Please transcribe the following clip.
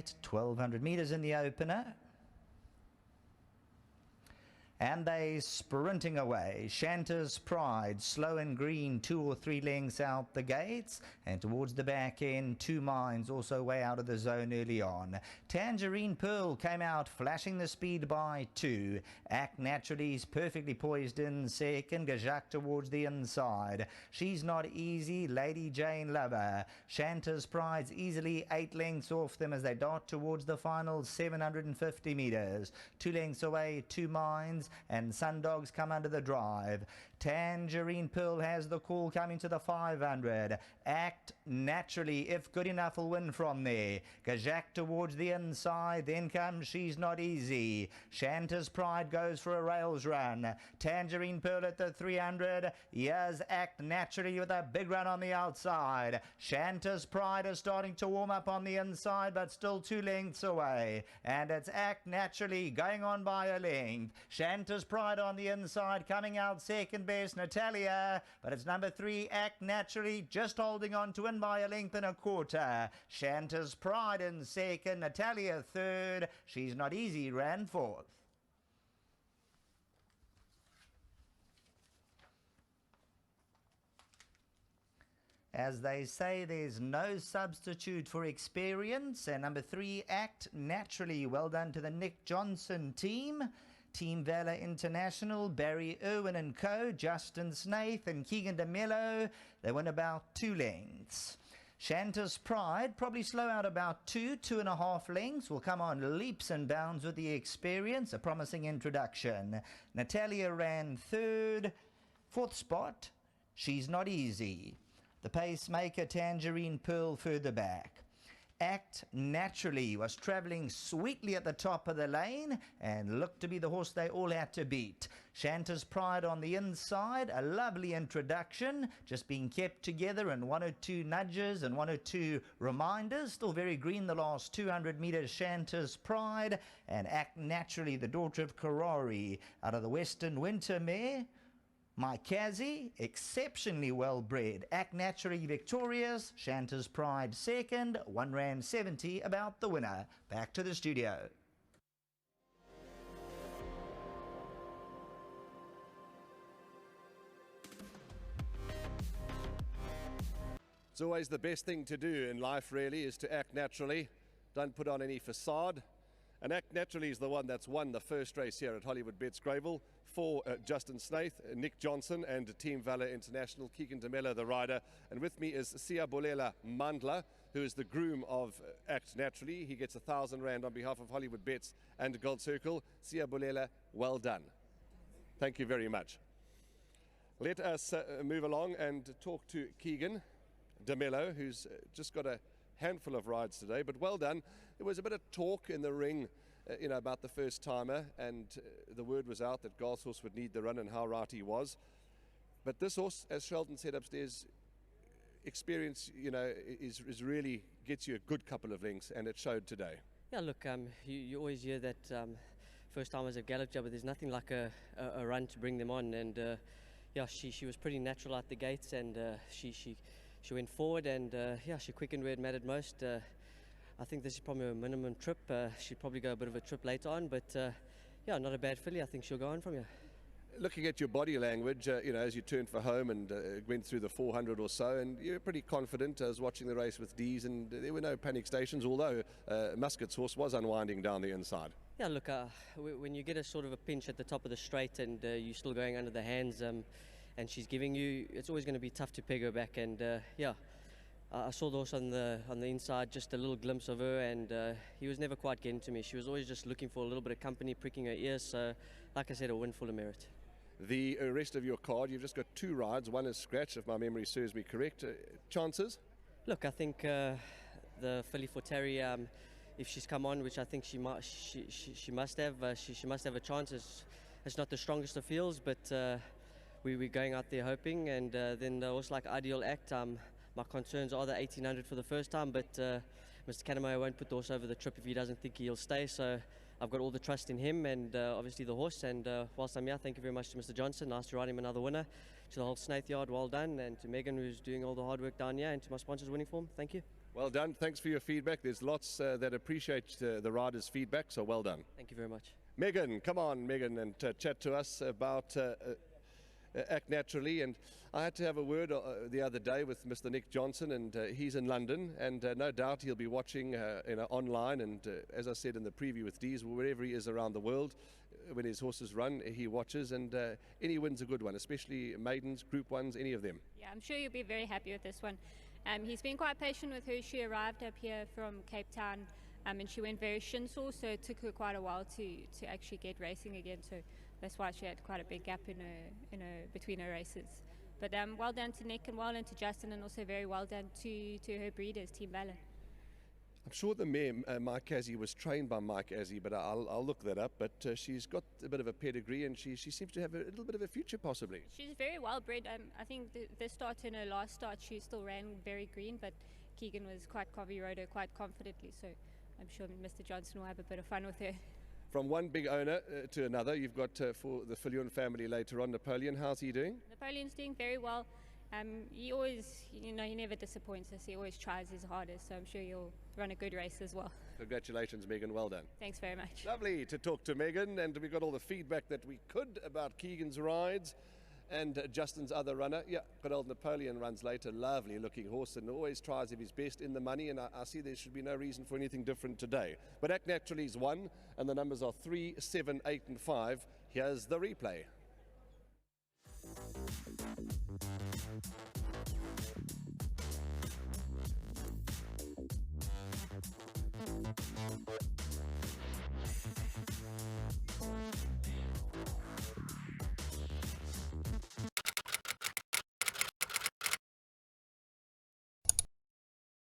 gate, 1200 meters in the opener. And they sprinting away. Shanta's Pride, slow and green, 2 or 3 lengths out the gates. And towards the back end, 2 Minds also way out of the zone early on. Tangerine Pearl came out flashing the speed by 2. Act Naturally is perfectly poised in second. Gajak towards the inside. She's Not Easy, Lady Jane Lover. Shanta's Pride's easily 8 lengths off them as they dart towards the final 750 meters. 2 lengths away, 2 Minds. And Sundogs come under the drive. Tangerine Pearl has the call coming to the 500. Act Naturally, if good enough, will win from there. Gajak towards the inside. Then comes She's Not Easy. Shanta's Pride goes for a rails run. Tangerine Pearl at the 300. Here's Act Naturally with a big run on the outside. Shanta's Pride is starting to warm up on the inside, but still 2 lengths away. And it's Act Naturally going on by a length. Shanta's Pride on the inside, coming out second best, Natalia. But it's number 3, Act Naturally, just holding on to win by a length and a quarter. Shanta's Pride in second, Natalia third. She's Not Easy ran fourth. As they say, there's no substitute for experience. And number 3, Act Naturally. Well done to the Nick Johnson team. Team Valor International, Barry Irwin and Co., Justin Snaith and Keegan DeMello. They win about 2 lengths. Shanta's Pride, probably slow out about 2.5 lengths, will come on leaps and bounds with the experience. A promising introduction. Natalia ran third. 4th spot, She's Not Easy. The pacemaker, Tangerine Pearl, further back. Act Naturally was travelling sweetly at the top of the lane and looked to be the horse they all had to beat. Shanta's Pride on the inside, a lovely introduction, just being kept together and 1 or 2 nudges and 1 or 2 reminders. Still very green the last 200 metres, Shanta's Pride. And Act Naturally, the daughter of Karori, out of the Western Winter Mare. My Kazi, exceptionally well bred. Act Naturally victorious. Shanta's Pride second. 1 rand 70 about the winner. Back to the studio. It's always the best thing to do in life, really, is to act naturally. Don't put on any facade. And Act Naturally is the one that's won the first race here at Hollywoodbets Greyville for Justin Snaith, Nick Johnson and Team Valor International, Keegan DeMello the rider. And with me is Siyabulela Mandla, who is the groom of Act Naturally. He gets 1,000 rand on behalf of Hollywoodbets and Gold Circle. Siyabulela, well done. Thank you very much. Let us move along and talk to Keegan DeMello, who's just got a handful of rides today, but well done. There was a bit of talk in the ring, about the first timer, and the word was out that Garth's horse would need the run and how right he was. But this horse, as Sheldon said upstairs, experience, is really gets you a good couple of lengths, and it showed today. Yeah, look, you always hear that first timers have galloped, but there's nothing like a run to bring them on, and yeah, she was pretty natural out the gates, and she went forward, and she quickened where it mattered most. I think this is probably a minimum trip. She'd probably go a bit of a trip later on, but yeah, not a bad filly. I think she'll go on from here. Looking at your body language, as you turned for home and went through the 400 or so, and you're pretty confident. I was watching the race with D's, and there were no panic stations, although Muscat's horse was unwinding down the inside. Yeah, look, when you get a sort of a pinch at the top of the straight and you're still going under the hands, and she's giving you, it's always going to be tough to peg her back. And yeah, I saw the horse on the inside, just a little glimpse of her, and he was never quite getting to me. She was always just looking for a little bit of company, pricking her ears. So, like I said, a win full of merit. The rest of your card, you've just got 2 rides. One is scratch, if my memory serves me correct. Chances? Look, I think the filly for Terry, if she's come on, which I think she must have, she must have a chance. It's not the strongest of fields, but we're going out there hoping. And then the horse like Ideal Act, my concerns are the 1800 for the first time, but Mr. Kanemayo won't put the horse over the trip if he doesn't think he'll stay. So I've got all the trust in him and obviously the horse. And whilst I'm here, thank you very much to Mr. Johnson. Nice to ride him another winner. To the whole Snaith Yard, well done. And to Megan, who's doing all the hard work down here. And to my sponsors winning form, thank you. Well done. Thanks for your feedback. There's lots that appreciate the riders' feedback, so well done. Thank you very much. Megan, come on, Megan, and chat to us about Act Naturally. And I had to have a word the other day with Mr. Nick Johnson, and he's in London, and no doubt he'll be watching online. And as I said in the preview with Dees, wherever he is around the world, when his horses run, he watches, and any win's a good one, especially maidens, Group 1s, any of them. Yeah, I'm sure you'll be very happy with this one. He's been quite patient with her. She arrived up here from Cape Town, and she went very shin sore, so it took her quite a while to actually get racing again. So that's why she had quite a big gap in her between her races. But well done to Nick, and well done to Justin, and also very well done to her breeders, Team Valor. I'm sure the mare, Mike Azzi, was trained by Mike Azzi, but I'll look that up. But she's got a bit of a pedigree, and she seems to have a little bit of a future, possibly. She's very well bred. I think this start and her last start, she still ran very green, but Keegan was he rode her quite confidently. So I'm sure Mr. Johnson will have a bit of fun with her. From one big owner to another, you've got for the Fillion family later on, Napoleon. How's he doing? Napoleon's doing very well. He always, he never disappoints us. He always tries his hardest, so I'm sure he'll run a good race as well. Congratulations, Megan. Well done. Thanks very much. Lovely to talk to Megan, and we got all the feedback that we could about Keegan's rides and Justin's other runner. Yeah, good old Napoleon runs later. Lovely looking horse, and always tries his best in the money, and I see there should be no reason for anything different today. But Act Naturally's won, and the numbers are 3, 7, 8 and 5. Here's the replay.